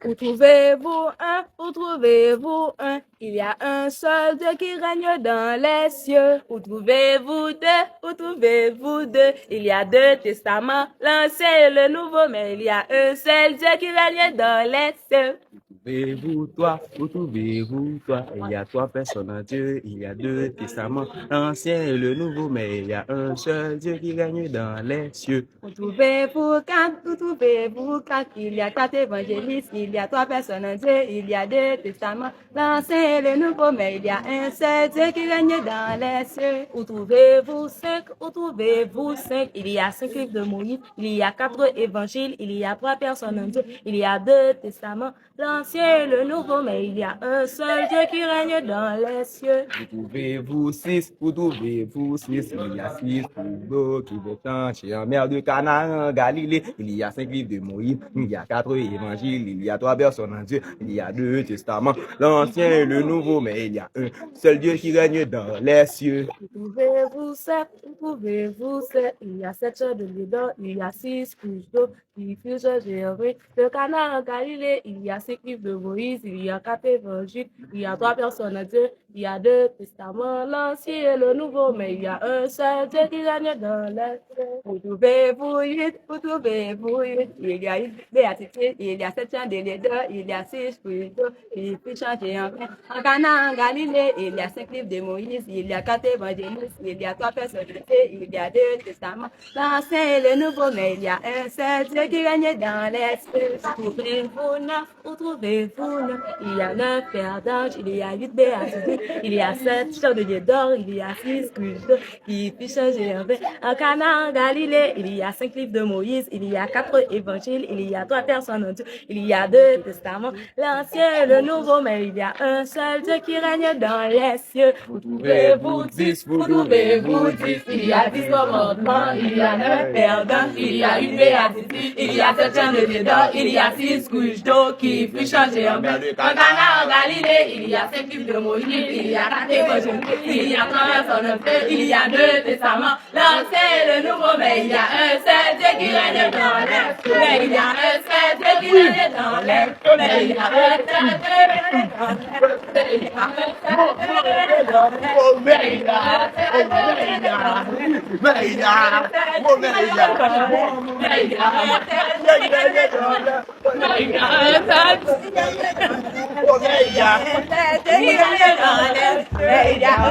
Où trouvez-vous un? Où trouvez-vous un? Il y a un seul Dieu qui règne dans les cieux. Où trouvez-vous deux? Où trouvez-vous deux? Il y a deux testaments, l'Ancien et le Nouveau, mais il y a un seul Dieu qui règne dans les cieux. Trouvez-vous toi, où trouvez-vous toi? Il y a trois personnes en Dieu, il y a deux testaments, l'Ancien et le Nouveau, mais il y a un seul Dieu qui règne dans les cieux. Où trouvez-vous quatre? Où trouvez-vous quatre? Il y a quatre évangélistes, il y a trois personnes en Dieu, il y a deux testaments, l'Ancien et le Nouveau, mais il y a un seul Dieu qui règne dans les cieux. Où trouvez-vous cinq? Où trouvez-vous cinq? Il y a cinq livres de Moïse, il y a quatre évangiles, il y a trois personnes en Dieu, il y a deux testaments, l'Ancien et le Nouveau, mais il y a un seul Dieu qui règne dans les cieux. Où trouvez-vous six? Où trouvez-vous six? Il y a six fourbeaux qui descendent chez en mer de Canaan en Galilée. Il y a cinq livres de Moïse, il y a quatre évangiles, il y a trois personnes en Dieu, il y a deux testaments, l'Ancien et le Nouveau, mais il y a un seul Dieu qui règne dans les cieux. Où trouvez-vous sept? Où trouvez-vous sept? Il y a sept chats de Lédon, il y a six couches d'eau qui furent Jéhovah. Le Canaan en Galilée, il y a cinq livres de Moïse, il y a quatre évangiles, il y a trois personnes en Dieu, il y a deux testaments, l'Ancien et le Nouveau, mais il y a un seul Dieu qui règne dans les cieux. Où trouvez-vous huit? Où trouvez-vous huit? Il y a une béatitude, il y a sept chats de Lédon, il y a six couches d'eau qui furent changés en pain. En Canaan en Galilée, il y a cinq livres de Moïse, il y a quatre évangélistes, il y a trois personnes de Dieu, il y a deux testaments, l'Ancien et le Nouveau, mais il y a un seul Dieu qui règne dans les cieux. Où trouvez-vous neuf? Où trouvez-vous neuf? Il y a neuf paires d'anges, il y a huit béatitudes, il y a sept chandeliers d'or, il y a six couches d'eau qui furent changés en vin. En Canaan en Galilée, il y a cinq livres de Moïse, il y a quatre évangiles, il y a trois personnes en Dieu, il y a deux testaments, l'Ancien et le Nouveau, mais il y a un seul Dieu qui règne dans les cieux. Où trouvez-vous dix? Où trouvez-vous dix? Il y a 10 commandements, il y a 9 perdants, il y a une béatitude, il y a 7 chandeliers d'or, il y a 6 couches d'eau qui furent changées en mer. En Cana en Galilée, il y a 5 livres de Moïse, il y a 4 évangiles, il y a 3 personnes en feu, il y a 2 testaments, l'Ancien et le Nouveau, mais il y a un seul Dieu qui règne dans les cieux. Mais il y a un seul Dieu qui règne dans les cieux. Mais il y a un seul Dieu qui règne dans les cieux. Mais il y a un seul Dieu qui règne dans les cieux. Meia,